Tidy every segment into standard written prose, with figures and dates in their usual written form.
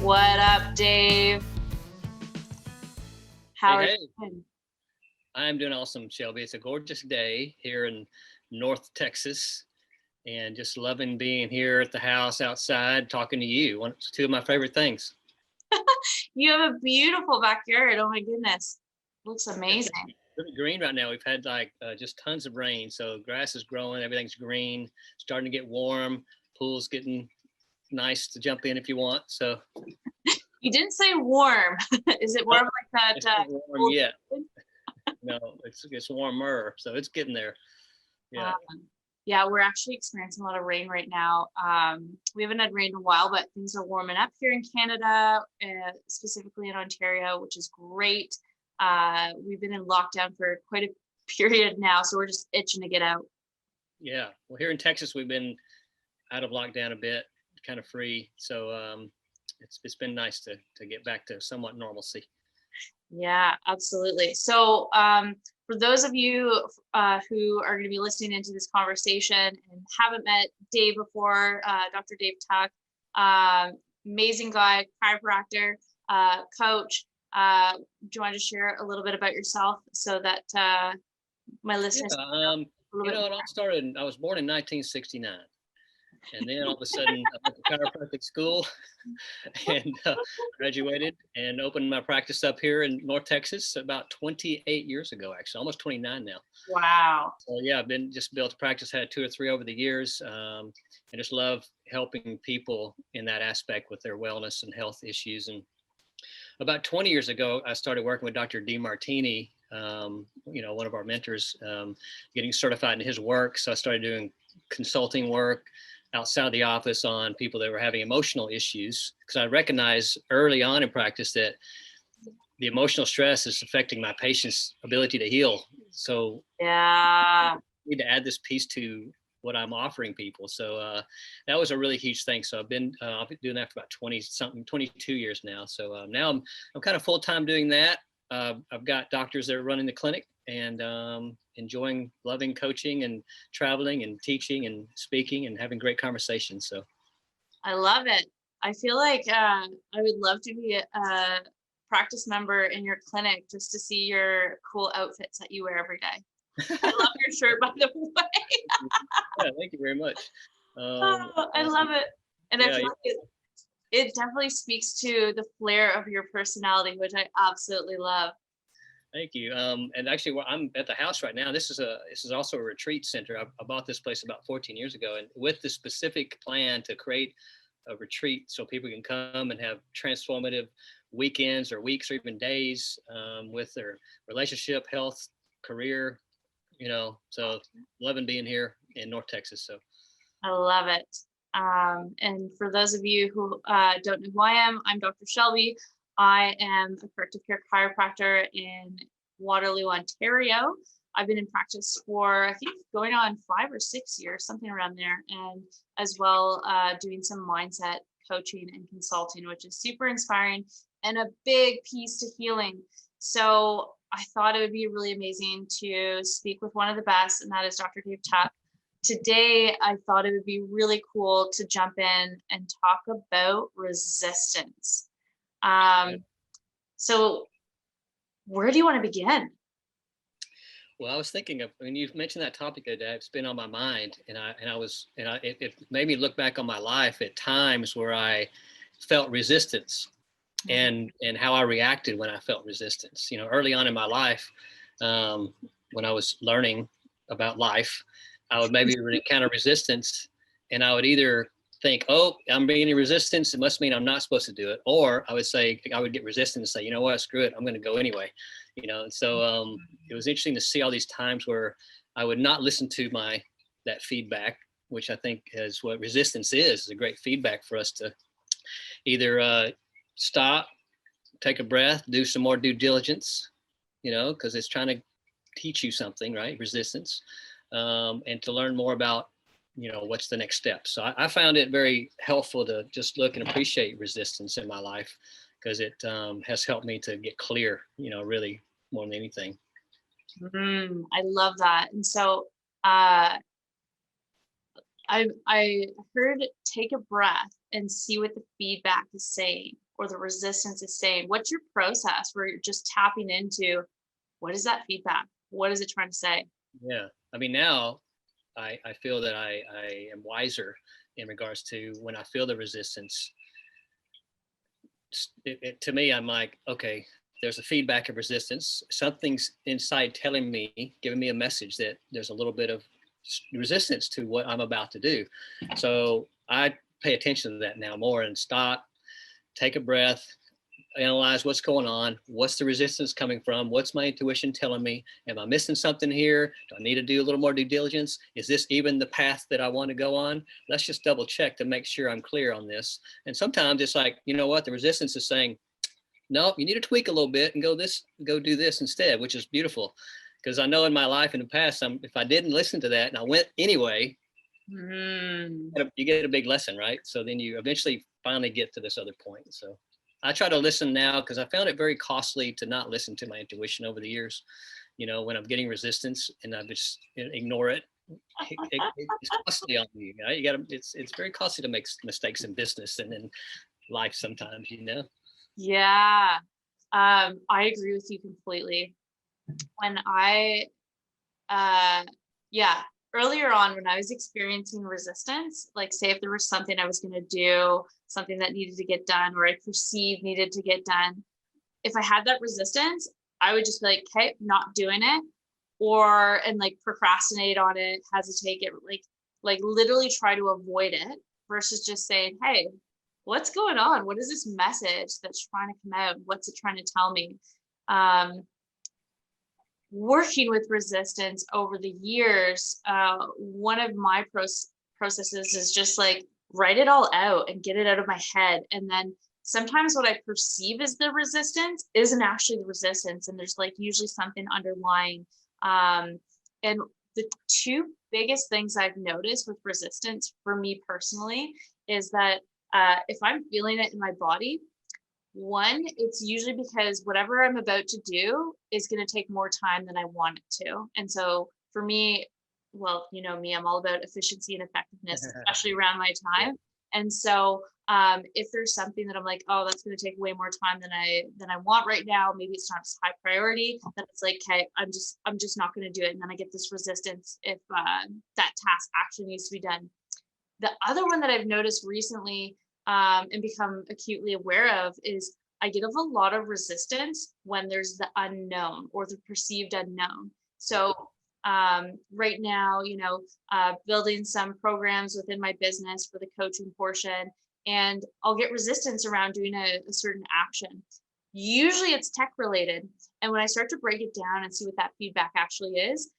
What up, Dave? How are Hey, you doing? I'm doing awesome, Shelby. It's a gorgeous day here in North Texas, and just loving being here at the house outside talking to you. Two of my favorite things. You have a beautiful backyard. Oh my goodness. Looks It's amazing. really green right now. We've had just tons of rain, so grass is growing, everything's green, starting to get warm. Pool's getting nice to jump in if you want. So You didn't say warm. Is it no, warm like that? it's not warm yet. No, it's warmer, so it's getting there. Yeah. Yeah, we're actually experiencing a lot of rain right now. We haven't had rain in a while, but things are warming up here in Canada, specifically in Ontario, which is great. We've been in lockdown for quite a period now, so we're just itching to get out. Yeah. Well, here in Texas, we've been out of lockdown a bit, kind of free. So it's been nice to get back to somewhat normalcy. Yeah, absolutely. So, for those of you who are going to be listening into this conversation and haven't met Dave before, Dr. Dave Tuck, amazing guy, chiropractor, coach. Do you want to share a little bit about yourself so that my listeners Yeah, know a little bit it all started. I was born in 1969, and then all of a sudden I went to chiropractic school and graduated and opened my practice up here in North Texas about 28 years ago, actually, almost 29 now. Wow. So yeah, I've been just built a practice, had two or three over the years. I just love helping people in that aspect with their wellness and health issues. And about 20 years ago, I started working with Dr. Demartini, one of our mentors, getting certified in his work. So I started doing consulting work outside the office on people that were having emotional issues, because I recognized early on in practice that the emotional stress is affecting my patient's ability to heal. So Yeah. I need to add this piece to what I'm offering people. So that was a really huge thing. So I've been doing that for about 22 years now. So now I'm kind of full time doing that. I've got doctors that are running the clinic and loving coaching and traveling and teaching and speaking and having great conversations. So I love it. I feel like I would love to be a practice member in your clinic just to see your cool outfits that you wear every day. I love your shirt, by the way. yeah, thank you very much. I love it. And I Yeah, feel like it definitely speaks to the flair of your personality, which I absolutely love. thank you. And actually, I'm at the house right now. This is also a retreat center. I bought this place about 14 years ago, and with the specific plan to create a retreat so people can come and have transformative weekends or weeks or even days with their relationship, health, career. So loving being here in North Texas. So I love it. And for those of you who don't know who I am, I'm Dr. Shelby. I am a corrective care chiropractor in Waterloo, Ontario. I've been in practice for, I think, going on 5 or 6 years, something around there, and as well doing some mindset coaching and consulting, which is super inspiring and a big piece to healing. So I thought it would be really amazing to speak with one of the best, and that is Dr. Dave Tuck. Today, I thought it would be really cool to jump in and talk about resistance. So where do you want to begin? well, I was thinking of when you mentioned that topic today. It's been on my mind, and it made me look back on my life at times where I felt resistance and how I reacted when I felt resistance. Early on in my life, when I was learning about life, I would maybe encounter resistance, and I would either think, "Oh, I'm being in resistance. It must mean I'm not supposed to do it," or I would get resistant and say, "You know what? Screw it. I'm going to go anyway." And so it was interesting to see all these times where I would not listen to that feedback, which I think is what resistance is a great feedback for us to either stop, take a breath, do some more due diligence, because it's trying to teach you something, right? Resistance, and to learn more about, what's the next step. So I found it very helpful to just look and appreciate resistance in my life, because it has helped me to get clear, really more than anything. I love that. And so I heard take a breath and see what the feedback is saying. or the resistance is saying? What's your process where you're just tapping into what is that feedback? What is it trying to say? Yeah. I mean, now I feel that I am wiser in regards to when I feel the resistance. To me, I'm like, okay, there's a feedback of resistance. Something's inside telling me, giving me a message that there's a little bit of resistance to what I'm about to do. So I pay attention to that now more and stop, take a breath, analyze what's going on. What's the resistance coming from? What's my intuition telling me? Am I missing something here? Do I need to do a little more due diligence? Is this even the path that I want to go on? Let's just double check to make sure I'm clear on this. And sometimes it's like, you know what? The resistance is saying, no, you need to tweak a little bit and go do this instead, which is beautiful. Because I know in my life in the past, if I didn't listen to that and I went anyway, you get a big lesson, right? So then you eventually finally get to this other point. So I try to listen now because I found it very costly to not listen to my intuition over the years. You know, when I'm getting resistance and I just ignore it, it's costly on you. You got to. It's very costly to make mistakes in business and in life sometimes. You know. Yeah. I agree with you completely. When yeah, earlier on when I was experiencing resistance, like say if there was something I was going to do, something that needed to get done or I perceived needed to get done, if I had that resistance, I would just be like, okay, not doing it, and like procrastinate on it, hesitate, get like literally try to avoid it versus just saying, hey, what's going on? What is this message that's trying to come out? What's it trying to tell me? Working with resistance over the years, one of my processes is just like write it all out and get it out of my head. And then sometimes what I perceive as the resistance isn't actually the resistance. And there's like usually something underlying. And the two biggest things I've noticed with resistance for me personally is that if I'm feeling it in my body, one, it's usually because whatever I'm about to do is going to take more time than I want it to. And so for me, well, you know me, I'm all about efficiency and effectiveness, especially around my time. And so if there's something that I'm like, oh, that's going to take way more time than I want right now, maybe it's not as high priority, then it's like, okay, I'm just not going to do it. And then I get this resistance if that task actually needs to be done. The other one that I've noticed recently and become acutely aware of is I get a lot of resistance when there's the unknown or the perceived unknown. So right now, building some programs within my business for the coaching portion, and I'll get resistance around doing a certain action. Usually it's tech related. And when I start to break it down and see what that feedback actually is,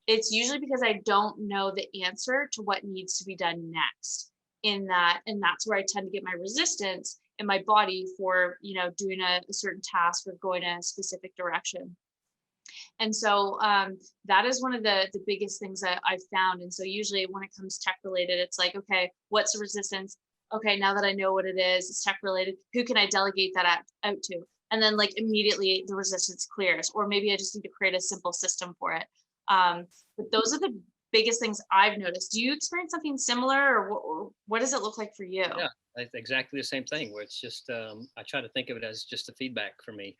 it's usually because I don't know the answer to what needs to be done next in that. And that's where I tend to get my resistance in my body for, doing a certain task or going a specific direction. And so that is one of the biggest things that I've found. And so usually when it comes tech related, it's like, okay, what's the resistance? Okay, now that I know what it is, it's tech related. Who can I delegate that out to? And then like immediately the resistance clears, or maybe I just need to create a simple system for it. But those are the biggest things I've noticed. Do you experience something similar, or what does it look like for you? Yeah, exactly the same thing where it's just, I try to think of it as just a feedback for me,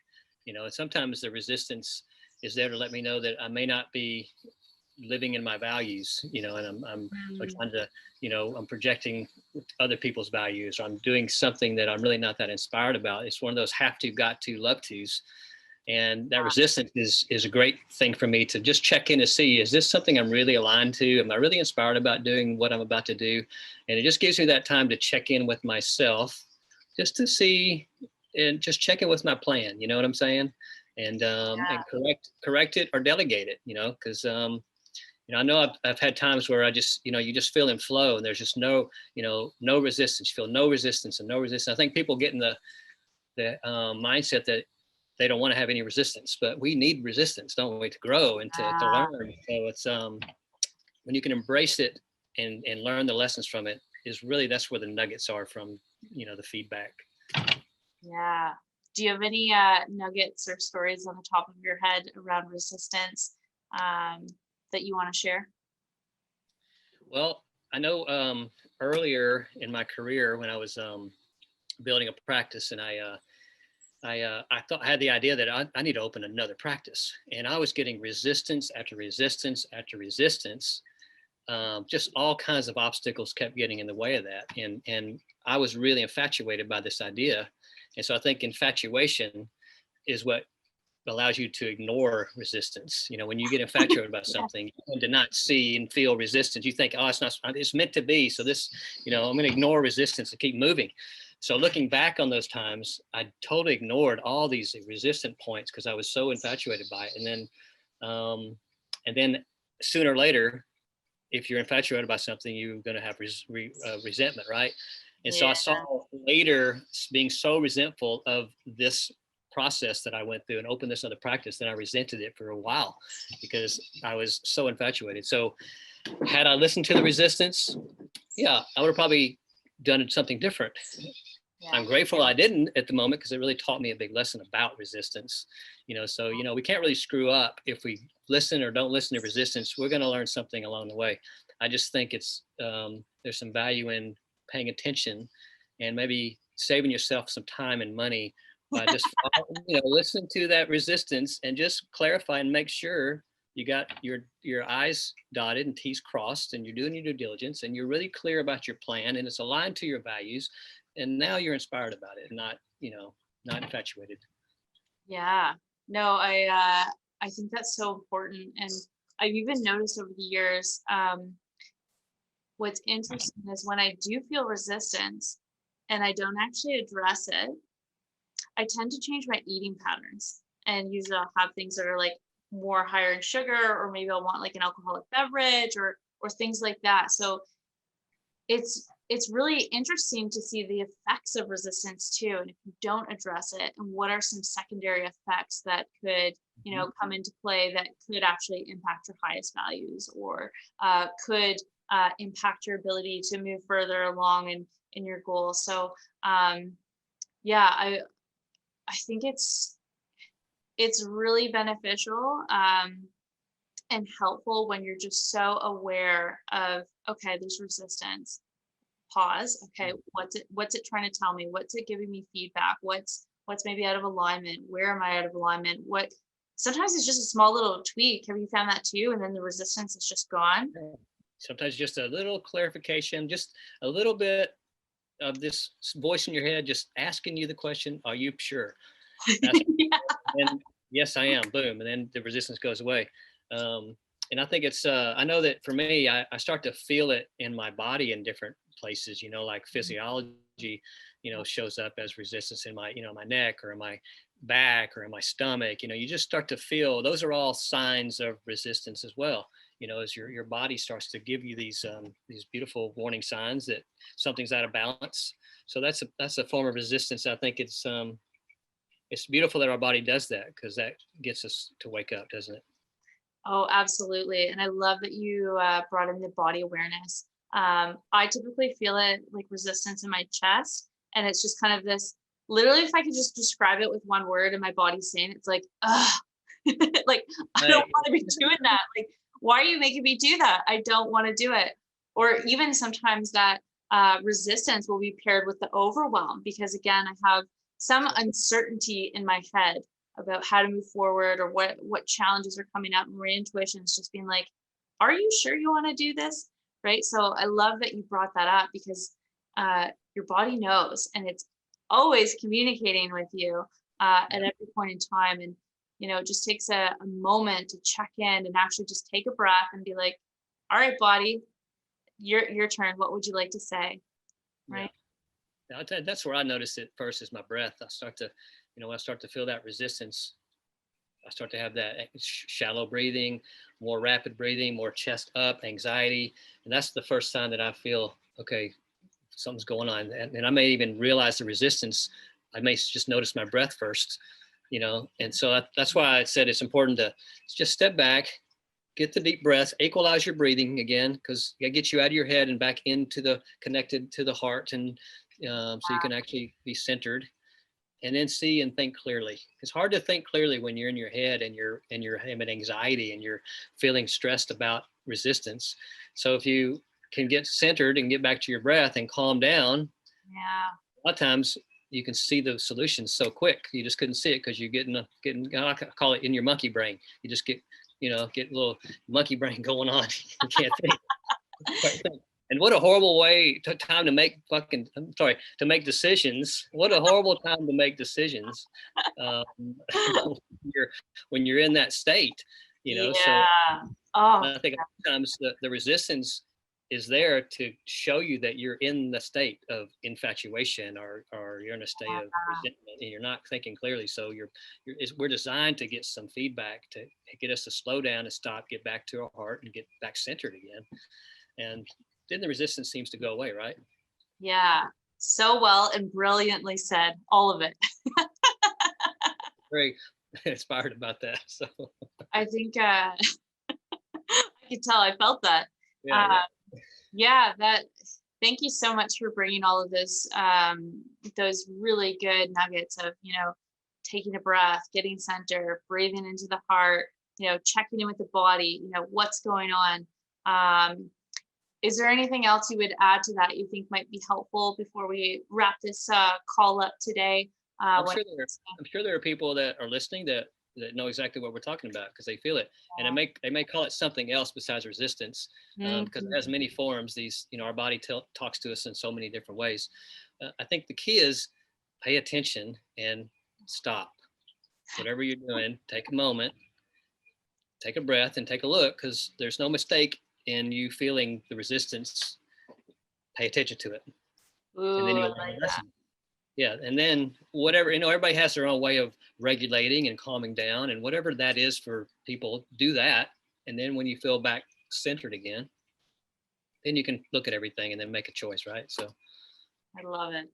and sometimes the resistance is there to let me know that I may not be living in my values, and I'm trying to, I'm projecting other people's values, or I'm doing something that I'm really not that inspired about. It's one of those have to, got to, love tos. And that resistance is a great thing for me to just check in to see, is this something I'm really aligned to? Am I really inspired about doing what I'm about to do? And it just gives me that time to check in with myself just to see and just check in with my plan. You know what I'm saying? And correct it or delegate it, because, I know I've had times where I just, you just feel in flow and there's just no resistance. You feel no resistance and no resistance. I think people get in the mindset that they don't want to have any resistance, but we need resistance, don't we, to grow and to learn. So it's when you can embrace it and learn the lessons from it, that's where the nuggets are from, the feedback. Yeah. Do you have any nuggets or stories on the top of your head around resistance that you want to share? Well, I know earlier in my career when I was building a practice, and I thought I had the idea that I need to open another practice, and I was getting resistance after resistance after resistance. Just all kinds of obstacles kept getting in the way of that, and I was really infatuated by this idea, and so I think infatuation is what allows you to ignore resistance. You know, when you get infatuated about something, you tend to not see and feel resistance. You think, oh, it's meant to be. So this, you know, I'm going to ignore resistance and keep moving. So looking back on those times, I totally ignored all these resistant points because I was so infatuated by it. And then sooner or later, if you're infatuated by something, you're going to have resentment, right? And so I saw later being so resentful of this process that I went through and opened this other practice, then I resented it for a while because I was so infatuated. So had I listened to the resistance, yeah, I would have probably done something different. Yeah. I'm grateful I didn't at the moment because it really taught me a big lesson about resistance. You know, so, you know, we can't really screw up if we listen or don't listen to resistance. We're going to learn something along the way. I just think it's, there's some value in paying attention and maybe saving yourself some time and money by just, you know, listen to that resistance and just clarify and make sure you got your I's dotted and T's crossed and you're doing your due diligence and you're really clear about your plan and it's aligned to your values. And now you're inspired about it, not, you know, not infatuated. Yeah, no, I think that's so important. And I've even noticed over the years, what's interesting is when I do feel resistance and I don't actually address it, I tend to change my eating patterns. And usually I'll have things that are like more higher in sugar, or maybe I'll want like an alcoholic beverage or things like that. So it's really interesting to see the effects of resistance too, and if you don't address it, and what are some secondary effects that could, you know, come into play that could actually impact your highest values, or could impact your ability to move further along in your goal. So yeah, I think it's really beneficial and helpful when you're just so aware of, okay, there's resistance. Pause. Okay, what's it trying to tell me? What's it giving me feedback? What's maybe out of alignment? Where am I out of alignment? What sometimes it's just a small little tweak. Have you found that too? And then the resistance is just gone. Sometimes just a little clarification, just a little bit of this voice in your head just asking you the question, are you sure? Yeah. And yes, I am. Boom. And then the resistance goes away. And I think it's, I know that for me, I start to feel it in my body in different places, you know, like physiology, you know, shows up as resistance in my, you know, my neck or in my back or in my stomach. You know, you just start to feel, those are all signs of resistance as well. You know, as your body starts to give you these beautiful warning signs that something's out of balance. So that's a form of resistance. I think it's beautiful that our body does that, because that gets us to wake up, doesn't it? Oh, absolutely. And I love that you brought in the body awareness. I typically feel it like resistance in my chest. And it's just kind of this, literally, if I could just describe it with one word and my body's saying, it's like, ugh, like, I don't want to be doing that. Like, why are you making me do that? I don't want to do it. Or even sometimes that resistance will be paired with the overwhelm, because again, I have some uncertainty in my head about how to move forward, or what challenges are coming up. And my intuition is just being like, are you sure you want to do this? Right. So I love that you brought that up, because your body knows, and it's always communicating with you at every point in time. And, you know, it just takes a moment to check in and actually just take a breath and be like, all right, body, your turn. What would you like to say? Right. Yeah. That's where I notice it first, is my breath. I start to, you know, when I start to feel that resistance, I start to have that shallow breathing, more rapid breathing, more chest up, anxiety. And that's the first sign that I feel, okay, something's going on. And I may even realize the resistance. I may just notice my breath first, you know. And so that's why I said it's important to just step back, get the deep breath, equalize your breathing again, because it gets you out of your head and back into the connected to the heart. And so you can actually be centered. And then see and think clearly. It's hard to think clearly when you're in your head and you're having anxiety and you're feeling stressed about resistance. So if you can get centered and get back to your breath and calm down, a lot of times you can see the solutions so quick. You just couldn't see it because you're getting, I call it in your monkey brain. You just get a little monkey brain going on. You can't think. And what a horrible time to make to make decisions. What a horrible time to make decisions when you're in that state, Yeah. So Oh, I think sometimes the resistance is there to show you that you're in the state of infatuation or you're in a state of resentment and you're not thinking clearly. So we're designed to get some feedback to get us to slow down and stop, get back to our heart and get back centered again. And then the resistance seems to go away, right? yeah. So well and brilliantly said, all of it. Very inspired about that. So I think I could tell I felt that. Yeah. Thank you so much for bringing all of those really good nuggets of, taking a breath, getting centered, breathing into the heart, checking in with the body, what's going on. Is there anything else you would add to that you think might be helpful before we wrap this call up today? I'm sure there are people that are listening that know exactly what we're talking about because they feel it, and they may call it something else besides resistance, because it has many forms. These, our body talks to us in so many different ways. I think the key is pay attention and stop. Whatever you're doing, take a moment, take a breath, and take a look, because there's no mistake in you feeling the resistance. Pay attention to it. Ooh, and then you'll I like listen. Yeah, and then whatever, everybody has their own way of regulating and calming down, and whatever that is for people, do that. And then when you feel back centered again, then you can look at everything and then make a choice, right? So I love it.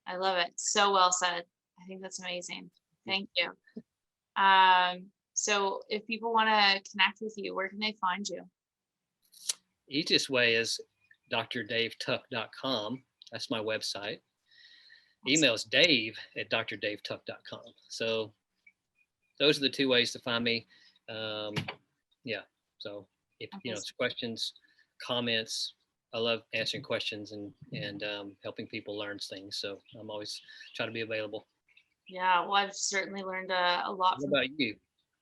I love it. So well said. I think that's amazing. Thank you. So if people want to connect with you, where can they find you? Easiest way is drdavetuck.com. That's my website. Email is dave@drdavetuck.com. So those are the two ways to find me. So if it's questions, comments, I love answering questions and helping people learn things. So I'm always trying to be available. Yeah, well, I've certainly learned a lot. What about you?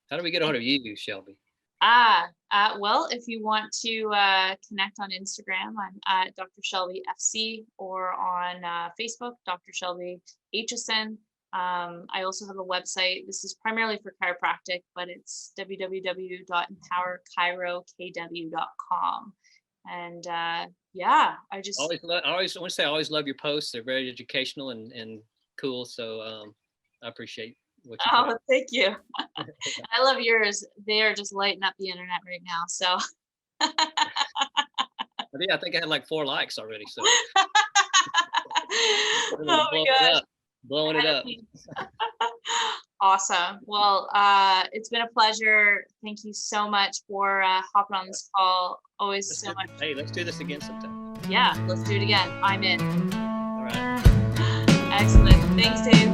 How do we get a hold of you, Shelby? Well, if you want to connect on Instagram, I'm at Dr. Shelby FC, or on Facebook, Dr. Shelby HSN. I also have a website. This is primarily for chiropractic, but it's www.empowerchirokw.com. And I just I always want to say I always love your posts. They're very educational and cool. So I appreciate what you Oh, thank you. I love yours. They are just lighting up the internet right now. So I think I had like 4 likes already. So oh my gosh. Blowing it up. Awesome. Well, it's been a pleasure. Thank you so much for hopping on this call. Always so much. Hey, let's do this again sometime. Yeah, let's do it again. I'm in. All right. Excellent. Thanks, Dave.